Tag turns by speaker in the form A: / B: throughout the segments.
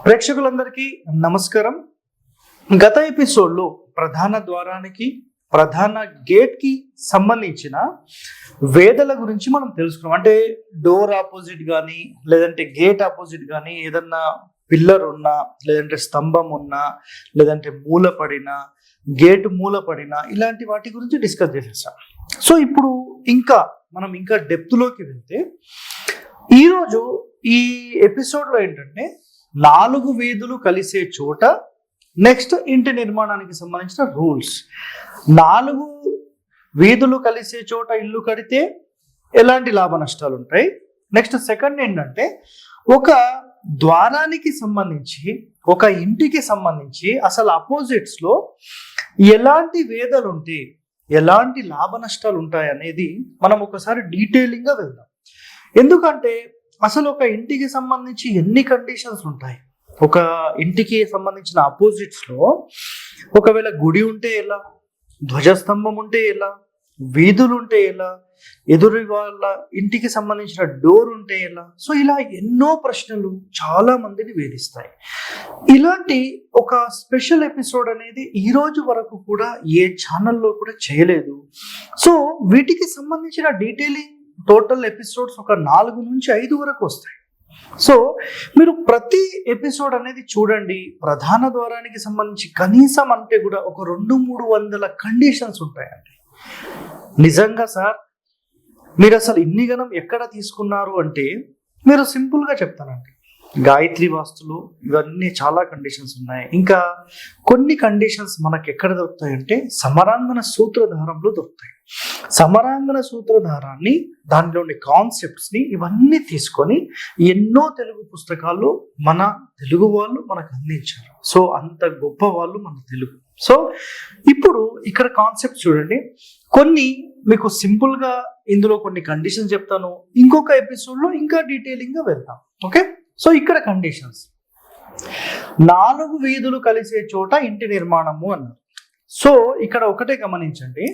A: ప్రేక్షకులందరికీ నమస్కారం. గత ఎపిసోడ్లో ప్రధాన ద్వారానికి ప్రధాన గేట్ కి సంబంధించిన వేదల గురించి మనం తెలుసుకున్నాం. అంటే డోర్ ఆపోజిట్ కానీ లేదంటే గేట్ ఆపోజిట్ కానీ ఏదన్నా పిల్లర్ ఉన్నా లేదంటే స్తంభం ఉన్నా లేదంటే మూలపడిన గేటు మూలపడిన ఇలాంటి వాటి గురించి డిస్కస్ చేసేసాం. సో ఇప్పుడు మనం ఇంకా డెప్త్లోకి వెళ్తే ఈరోజు ఈ ఎపిసోడ్లో ఏంటంటే 4 వీధులు కలిసే చోట నెక్స్ట్ ఇంటి నిర్మాణానికి సంబంధించిన రూల్స్. 4 వీధులు కలిసే చోట ఇల్లు కడితే ఎలాంటి లాభ నష్టాలు ఉంటాయి. నెక్స్ట్ సెకండ్ ఏంటంటే ఒక ద్వారానికి సంబంధించి ఒక ఇంటికి సంబంధించి అసలు అపోజిట్స్ లో ఎలాంటి వేదలు ఉంటాయి, ఎలాంటి లాభ నష్టాలు ఉంటాయి అనేది మనం ఒకసారి డీటెయిలింగ్ గా వెళ్దాం. ఎందుకంటే అసలు ఒక ఇంటికి సంబంధించి ఎన్ని కండిషన్స్ ఉంటాయి. ఒక ఇంటికి సంబంధించిన అపోజిట్స్ లో ఒకవేళ గుడి ఉంటే ఎలా, ధ్వజస్తంభం ఉంటే ఎలా, వీధులు ఉంటే ఎలా, ఎదురు వాళ్ళ ఇంటికి సంబంధించిన డోర్ ఉంటే ఎలా. సో ఇలా ఎన్నో ప్రశ్నలు చాలా మందిని వేధిస్తాయి. ఇలాంటి ఒక స్పెషల్ ఎపిసోడ్ అనేది ఈ రోజు వరకు కూడా ఏ ఛానల్లో కూడా చేయలేదు. సో వీటికి సంబంధించిన డీటెయిలింగ్ టోటల్ ఎపిసోడ్స్ ఒక 4 నుంచి 5 వరకు వస్తాయి. సో మీరు ప్రతి ఎపిసోడ్ అనేది చూడండి. ప్రధాన ద్వారానికి సంబంధించి కనీసం అంటే కూడా ఒక 200-300 కండిషన్స్ ఉంటాయండి. నిజంగా సార్ మీరు అసలు ఇన్ని గణం ఎక్కడ తీసుకున్నారు అంటే మీరు సింపుల్గా చెప్తానండి. గాయత్రి వాస్తులు ఇవన్నీ చాలా కండిషన్స్ ఉన్నాయి. ఇంకా కొన్ని కండిషన్స్ మనకు ఎక్కడ దొరుకుతాయంటే సమరాంగణ సూత్రధారంలో దొరుకుతాయి. సమరాంగణ సూత్రధారాన్ని దానిలోని కాన్సెప్ట్స్ ని ఇవన్నీ తీసుకొని ఎన్నో తెలుగు పుస్తకాలు మన తెలుగు వాళ్ళు మనకు అందించారు. సో అంత గొప్ప వాళ్ళు మన తెలుగు. సో ఇప్పుడు ఇక్కడ కాన్సెప్ట్ చూడండి. కొన్ని మీకు సింపుల్ గా ఇందులో కొన్ని కండిషన్స్ చెప్తాను. ఇంకొక ఎపిసోడ్ లో ఇంకా డీటెయిలింగ్ గా వెళ్తాం. ఓకే, సో ఇక్కడ కండిషన్స్ 4 వీధులు కలిసే చోట ఇంటి నిర్మాణము అన్నారు. సో ఇక్కడ ఒకటే గమనించండి,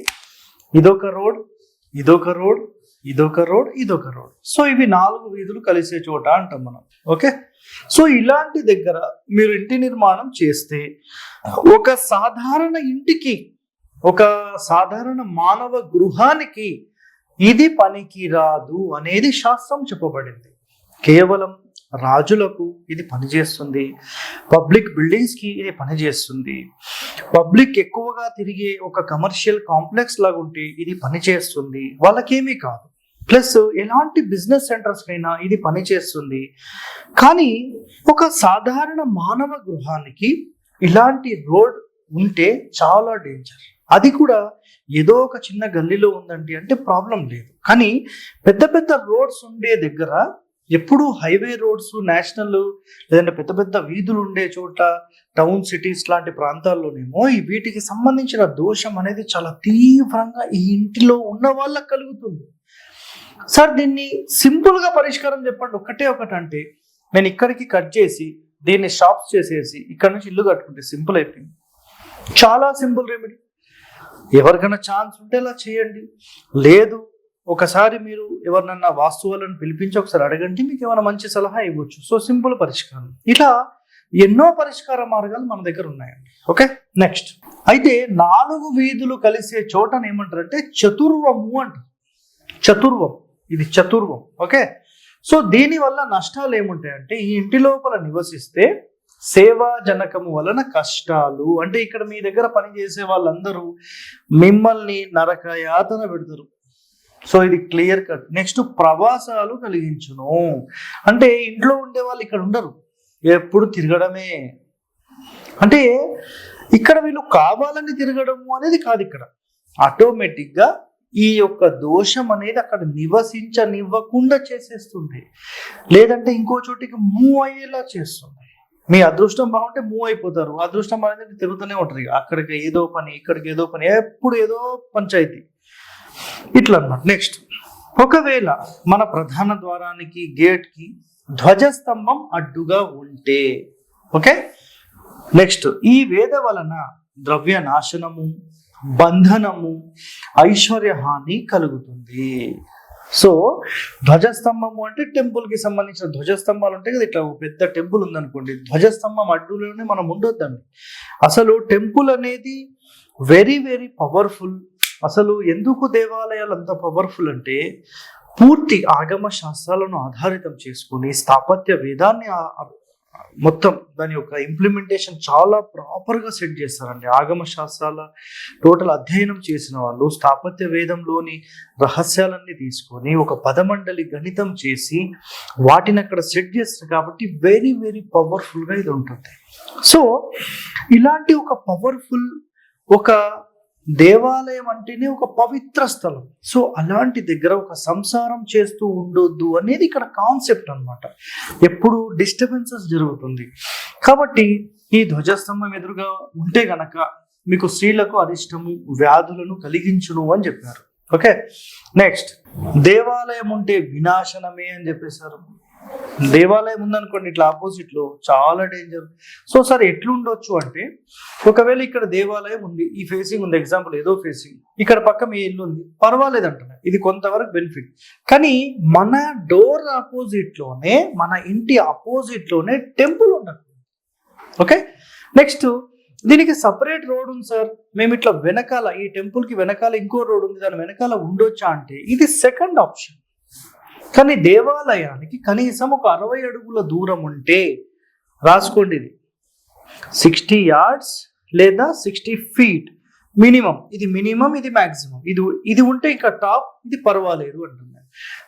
A: ఇదొక రోడ్, ఇదొక రోడ్, ఇదొక రోడ్, ఇదొక రోడ్. సో ఇవి 4 వీధులు కలిసే చోట అంటాం మనం. ఓకే, సో ఇలాంటి దగ్గర మీరు ఇంటి నిర్మాణం చేస్తే ఒక సాధారణ ఇంటికి, ఒక సాధారణ మానవ గృహానికి ఇది పనికి రాదు అనేది శాస్త్రం చెప్పబడింది. కేవలం రాజులకు ఇది పనిచేస్తుంది, పబ్లిక్ బిల్డింగ్స్ కి ఇది పనిచేస్తుంది, పబ్లిక్ ఎక్కువగా తిరిగే ఒక కమర్షియల్ కాంప్లెక్స్ లాగా ఉంటే ఇది పనిచేస్తుంది, వాళ్ళకేమీ కాదు. ప్లస్ ఎలాంటి బిజినెస్ సెంటర్స్ కైనా ఇది పనిచేస్తుంది. కానీ ఒక సాధారణ మానవ గృహానికి ఇలాంటి రోడ్ ఉంటే చాలా డేంజర్. అది కూడా ఏదో ఒక చిన్న గల్లీలో ఉందండి అంటే ప్రాబ్లం లేదు. కానీ పెద్ద పెద్ద రోడ్స్ ఉండే దగ్గర, ఎప్పుడు హైవే రోడ్స్, నేషనల్ లేదంటే పెద్ద పెద్ద వీధులు ఉండే చోట, టౌన్ సిటీస్ లాంటి ప్రాంతాల్లోనేమో ఈ వీటికి సంబంధించిన దోషం అనేది చాలా తీవ్రంగా ఈ ఇంటిలో ఉన్న వాళ్ళకి కలుగుతుంది. సార్ దీన్ని సింపుల్ గా పరిష్కారం చెప్పండి. ఒకటి అంటే నేను ఇక్కడికి కట్ చేసి దీన్ని షాప్స్ చేసేసి ఇక్కడ నుంచి ఇల్లు కట్టుకుంటే సింపుల్ అయిపోయింది. చాలా సింపుల్ రెమెడీ. ఎవరికైనా ఛాన్స్ ఉంటే అలా చేయండి. లేదు ఒకసారి మీరు ఎవరినన్నా వాస్తు వాళ్ళని పిలిపించి ఒకసారి అడగండి, మీకు ఏమైనా మంచి సలహా ఇవ్వచ్చు. సో సింపుల్ పరిష్కారం. ఇలా ఎన్నో పరిష్కార మార్గాలు మన దగ్గర ఉన్నాయండి. ఓకే, నెక్స్ట్ అయితే 4 వీధులు కలిసే చోటను ఏమంటారంటే చతుర్వము అంటారు. చతుర్వం, ఇది చతుర్వం. ఓకే, సో దీని వల్ల నష్టాలు ఏముంటాయంటే ఈ ఇంటి లోపల నివసిస్తే సేవా జనకము వలన కష్టాలు. అంటే ఇక్కడ మీ దగ్గర పనిచేసే వాళ్ళందరూ మిమ్మల్ని నరక యాతన పెడతారు. సో ఇది క్లియర్ కట్. నెక్స్ట్ ప్రవాసాలు కలిగించును. అంటే ఇంట్లో ఉండే వాళ్ళు ఇక్కడ ఉండరు, ఎప్పుడు తిరగడమే. అంటే ఇక్కడ వీళ్ళు కావాలని తిరగడము అనేది కాదు. ఇక్కడ ఆటోమేటిక్ గా ఈ యొక్క దోషం అనేది అక్కడ నివసించనివ్వకుండా చేసేస్తుంది, లేదంటే ఇంకో చోటికి మూవ్ అయ్యేలా చేస్తుంది. మీ అదృష్టం బాగుంటే మూవ్ అయిపోతారు, అదృష్టం అనేది తిరుగుతూనే ఉంటారు. అక్కడికి ఏదో పని, ఇక్కడికి ఏదో పని, ఎప్పుడు ఏదో పంచాయతీ, ఇట్లా అన్నమాట. నెక్స్ట్ ఒకవేళ మన ప్రధాన ద్వారానికి గేట్ కి ధ్వజస్తంభం అడ్డుగా ఉంటే, ఓకే, నెక్స్ట్ ఈ వేద వలన ద్రవ్య నాశనము, బంధనము, ఐశ్వర్య హాని కలుగుతుంది. సో ధ్వజస్తంభము అంటే టెంపుల్ కి సంబంధించిన ధ్వజస్తంభాలు ఉంటాయి కదా, ఇట్లా పెద్ద టెంపుల్ ఉందనుకోండి, ధ్వజస్తంభం అడ్డులోనే మనం ఉండొద్దండి. అసలు టెంపుల్ అనేది వెరీ వెరీ పవర్ఫుల్. అసలు ఎందుకు దేవాలయాలు అంత పవర్ఫుల్ అంటే పూర్తి ఆగమ శాస్త్రాలను ఆధారితం చేసుకుని స్థాపత్య వేదాన్ని మొత్తం దాని యొక్క ఇంప్లిమెంటేషన్ చాలా ప్రాపర్గా సెట్ చేస్తారండి. ఆగమ శాస్త్రాల టోటల్ అధ్యయనం చేసిన వాళ్ళు స్థాపత్య వేదంలోని రహస్యాలన్నీ తీసుకొని ఒక పదమండలి గణితం చేసి వాటిని అక్కడ సెట్ చేస్తారు కాబట్టి వెరీ వెరీ పవర్ఫుల్గా ఇది ఉంటుంది. సో ఇలాంటి ఒక పవర్ఫుల్ ఒక దేవాలయం అంటేనే ఒక పవిత్ర స్థలం. సో అలాంటి దగ్గర ఒక సంసారం చేస్తూ ఉండొద్దు అనేది ఇక్కడ కాన్సెప్ట్ అన్నమాట. ఎప్పుడు డిస్టర్బెన్సెస్ జరుగుతుంది కాబట్టి ఈ ధ్వజస్తంభం ఎదురుగా ఉంటే గనక మీకు స్త్రీలకు అరిష్టము, వ్యాధులను కలిగించును అని చెప్పారు. ఓకే, నెక్స్ట్ దేవాలయం ఉంటే వినాశనమే అని చెప్పేశారు. దేవాలయం ఉందనుకోండి ఇట్లా ఆపోజిట్ లో చాలా డేంజర్. సో సరే ఎట్లుండొచ్చు అంటే ఒకవేళ ఇక్కడ దేవాలయం ఉంది, ఈ ఫేసింగ్ ఉంది, ఎగ్జాంపుల్ ఏదో ఫేసింగ్, ఇక్కడ పక్క మీ ఇల్లు ఉంది, పర్వాలేదు అంటున్నా, ఇది కొంతవరకు బెనిఫిట్. కానీ మన డోర్ ఆపోజిట్ లోనే, మన ఇంటి ఆపోజిట్ లోనే టెంపుల్ ఉండదు. ఓకే, నెక్స్ట్ దీనికి సపరేట్ రోడ్ ఉంది సార్, మేము ఇట్లా వెనకాల ఈ టెంపుల్ కి వెనకాల ఇంకో రోడ్ ఉంది, దాని వెనకాల ఉండొచ్చా అంటే ఇది సెకండ్ ఆప్షన్. కానీ దేవాలయానికి కనీసం ఒక 60 అడుగుల దూరం ఉంటే రాసుకోండి, ఇది 60 yards లేదా 60 feet మినిమం. ఇది మినిమం, ఇది మాక్సిమం. ఇది ఉంటే ఇంకా టాప్, ఇది పర్వాలేదు అంటున్నాను.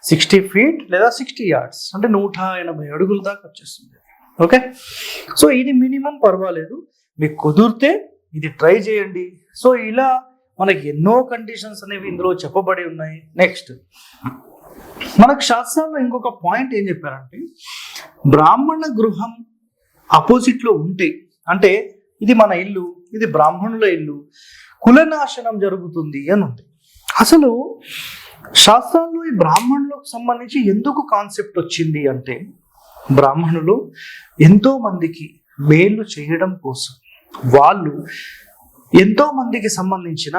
A: 60 feet లేదా 60 yards అంటే 180 అడుగుల దాకా వచ్చేస్తుంది. ఓకే, సో ఇది మినిమం, పర్వాలేదు, మీకు కుదిరితే ఇది ట్రై చేయండి. సో ఇలా మనకి ఎన్నో కండిషన్స్ అనేవి ఇందులో చెప్పబడి ఉన్నాయి. నెక్స్ట్ మనకు శాస్త్రాల్లో ఇంకొక పాయింట్ ఏం చెప్పారంటే బ్రాహ్మణ గృహం ఆపోజిట్ లో ఉంటే, అంటే ఇది మన ఇల్లు, ఇది బ్రాహ్మణుల ఇల్లు, కులనాశనం జరుగుతుంది అని ఉంది. అసలు శాస్త్రాల్లో ఈ బ్రాహ్మణులకు సంబంధించి ఎందుకు కాన్సెప్ట్ వచ్చింది అంటే బ్రాహ్మణులు ఎంతో మందికి మేలు చేయడం కోసం వాళ్ళు ఎంతో మందికి సంబంధించిన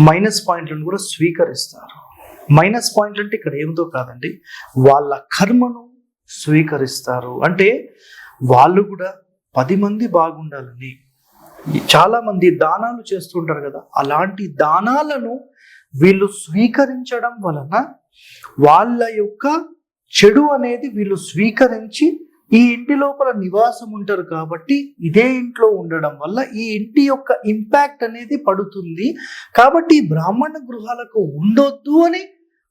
A: మైనస్ పాయింట్లను కూడా స్వీకరిస్తారు. మైనస్ పాయింట్ అంటే ఇక్కడ ఏమిటో కాదండి, వాళ్ళ కర్మను స్వీకరిస్తారు. అంటే వాళ్ళు కూడా 10 మంది బాగుండాలని చాలా మంది దానాలు చేస్తుంటారు కదా, అలాంటి దానాలను వీళ్ళు స్వీకరించడం వలన వాళ్ళ యొక్క చెడు అనేది వీళ్ళు స్వీకరించి ఈ ఇంటి లోపల నివాసం ఉంటారు కాబట్టి ఇదే ఇంట్లో ఉండడం వల్ల ఈ ఇంటి యొక్క ఇంపాక్ట్ అనేది పడుతుంది. కాబట్టి బ్రాహ్మణ గృహాలకు ఉండొద్దు అని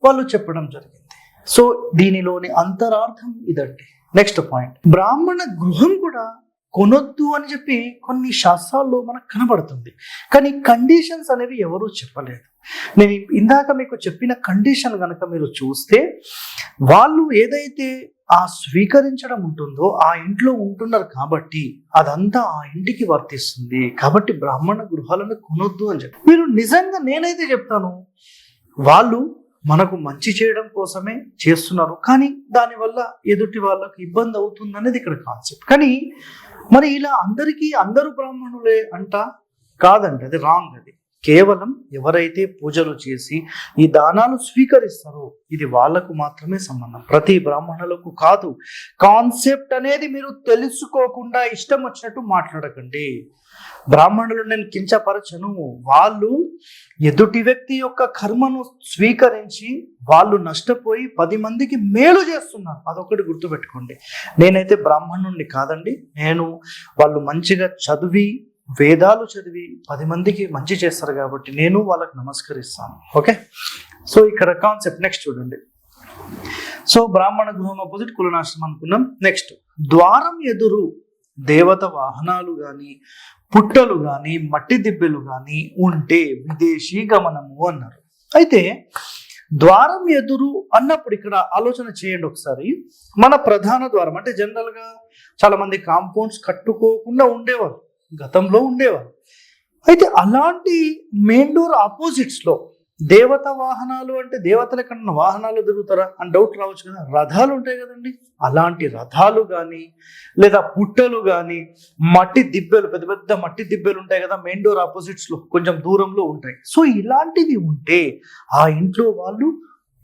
A: వాళ్ళు చెప్పడం జరిగింది. సో దీనిలోని అంతరార్థం ఇదండి. నెక్స్ట్ పాయింట్, బ్రాహ్మణ గృహం కూడా కొనొద్దు అని చెప్పి కొన్ని శాస్త్రాల్లో మనకు కనబడుతుంది, కానీ కండిషన్స్ అనేవి ఎవరూ చెప్పలేదు. నేను ఇందాక మీకు చెప్పిన కండిషన్ కనుక మీరు చూస్తే వాళ్ళు ఏదైతే ఆ స్వీకరించడం ఉంటుందో ఆ ఇంట్లో ఉంటున్నారు కాబట్టి అదంతా ఆ ఇంటికి వర్తిస్తుంది. కాబట్టి బ్రాహ్మణ గృహాలను కొనొద్దు అని చెప్పి మీరు నిజంగా నేనైతే చెప్తాను, వాళ్ళు మనకు మంచి చేయడం కోసమే చేస్తున్నారు, కానీ దానివల్ల ఎదుటి వాళ్ళకు ఇబ్బంది అవుతుంది అనేది ఇక్కడ కాన్సెప్ట్. కానీ మరి ఇలా అందరూ బ్రాహ్మణులే అంట కాదండి, అది రాంగ్. అది కేవలం ఎవరైతే పూజలు చేసి ఈ దానాలు స్వీకరిస్తారో ఇది వాళ్లకు మాత్రమే సంబంధం, ప్రతి బ్రాహ్మణులకు కాదు. కాన్సెప్ట్ అనేది మీరు తెలుసుకోకుండా ఇష్టం వచ్చినట్టు మాట్లాడకండి. బ్రాహ్మణులు నేను కించపరచను, వాళ్ళు ఎదుటి వ్యక్తి యొక్క కర్మను స్వీకరించి వాళ్ళు నష్టపోయి 10 మందికి మేలు చేస్తున్నారు, అదొకటి గుర్తుపెట్టుకోండి. నేనైతే బ్రాహ్మణుణ్ణి కాదండి, నేను వాళ్ళు మంచిగా చదివి వేదాలు చదివి 10 మందికి మంచి చేస్తారు కాబట్టి నేను వాళ్ళకి నమస్కరిస్తాను. ఓకే, సో ఇక్కడ కాన్సెప్ట్ నెక్స్ట్ చూడండి. సో బ్రాహ్మణ గృహం ఆపోజిట్ కులనాశనం అనుకున్నాం. నెక్స్ట్ ద్వారం ఎదురు దేవత వాహనాలు గాని పుట్టలు గాని మట్టి దిబ్బెలు గాని ఉంటే విదేశీ గమనము అన్నారు. అయితే ద్వారం ఎదురు అన్నప్పుడు ఇక్కడ ఆలోచన చేయండి ఒకసారి. మన ప్రధాన ద్వారం అంటే జనరల్ గా చాలా మంది కాంపౌండ్స్ కట్టుకోకుండా ఉండేవారు, గతంలో ఉండేవారు. అయితే అలాంటి మెయిన్ డోర్ ఆపోజిట్స్ లో దేవత వాహనాలు అంటే దేవతల కన్నా వాహనాలు తిరుగుతారా అని డౌట్ రావచ్చు కదా. రథాలు ఉంటాయి కదండి, అలాంటి రథాలు కానీ లేదా పుట్టలు కానీ మట్టి దిబ్బెలు, పెద్ద పెద్ద మట్టి దిబ్బెలు ఉంటాయి కదా, మెయిన్ డోర్ ఆపోజిట్స్ లో కొంచెం దూరంలో ఉంటాయి. సో ఇలాంటివి ఉంటే ఆ ఇంట్లో వాళ్ళు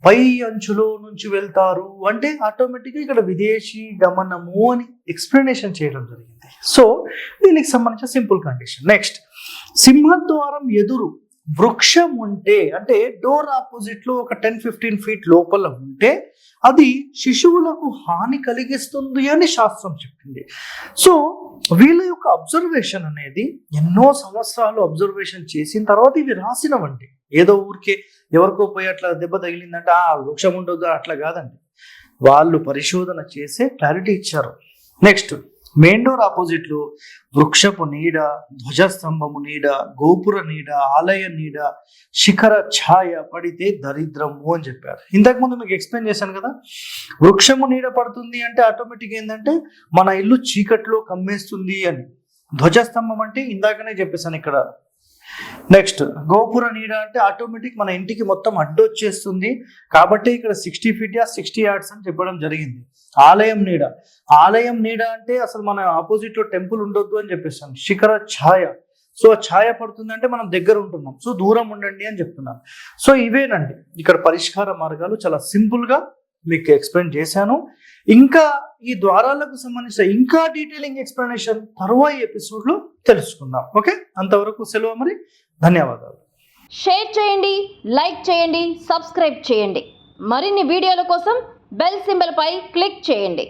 A: పై అంచులో నుంచి వెళ్తారు అంటే ఆటోమేటిక్గా ఇక్కడ విదేశీ గమనము అని ఎక్స్ప్లెనేషన్ చేయడం జరిగింది. సో దీనికి సంబంధించిన సింపుల్ కండిషన్. నెక్స్ట్, సింహద్వారం ఎదురు వృక్షం ఉంటే అంటే డోర్ ఆపోజిట్ లో ఒక 10-15 ఫీట్ లోపల ఉంటే అది శిశువులకు హాని కలిగిస్తుంది అని శాస్త్రం చెప్పింది. సో వీళ్ళ యొక్క అబ్జర్వేషన్ అనేది ఎన్నో సంవత్సరాలు అబ్జర్వేషన్ చేసిన తర్వాత ఇవి రాసినవండి. ఏదో ఊరికే ఎవరికో పోయి అట్లా దెబ్బ తగిలిందంటే ఆ వృక్షం ఉండదు అట్లా కాదండి, వాళ్ళు పరిశోధన చేసే క్లారిటీ ఇచ్చారు. నెక్స్ట్, మెయిన్ డోర్ ఆపోజిట్ లో వృక్షపు నీడ, ధ్వజస్తంభము నీడ, గోపుర నీడ, ఆలయ నీడ, శిఖర ఛాయ పడితే దరిద్రము అని చెప్పారు. ఇంతకుముందు మీకు ఎక్స్ప్లెయిన్ చేశాను కదా, వృక్షము నీడ పడుతుంది అంటే ఆటోమేటిక్ ఏంటంటే మన ఇల్లు చీకట్లో కమ్మేస్తుంది అని. ధ్వజస్తంభం అంటే ఇందాకనే చెప్పేశాను ఇక్కడ. నెక్స్ట్, గోపుర నీడ అంటే ఆటోమేటిక్ మన ఇంటికి మొత్తం అడ్డొచ్చేస్తుంది కాబట్టి ఇక్కడ 60 ఫీట్ 60 యార్డ్స్ అని చెప్పడం జరిగింది. ఆలయం నీడ, ఆలయం నీడ అంటే అసలు మన ఆపోజిట్ లో టెంపుల్ ఉండొద్దు అని చెప్పేస్తాను. శిఖర ఛాయ, సో ఛాయ పడుతుంది అంటే మనం దగ్గర ఉంటున్నాం, సో దూరం ఉండండి అని చెప్తున్నాను. సో ఇవేనండి ఇక్కడ పరిష్కార మార్గాలు, చాలా సింపుల్ గా మీకు ఎక్స్ప్లెయిన్ చేశాను. ఇంకా ఈ ద్వారాలకు సంబంధించిన ఇంకా డీటెయిలింగ్ ఎక్స్ప్లెనేషన్ తరువాయి ఎపిసోడ్ లో తెలుసుకుందాం. ఓకే, అంతవరకు సెలవు, మరి ధన్యవాదాలు.
B: షేర్ చేయండి, లైక్ చేయండి, సబ్స్క్రైబ్ చేయండి. మరిన్ని వీడియోల కోసం బెల్ సింబల్ పై క్లిక్ చేయండి.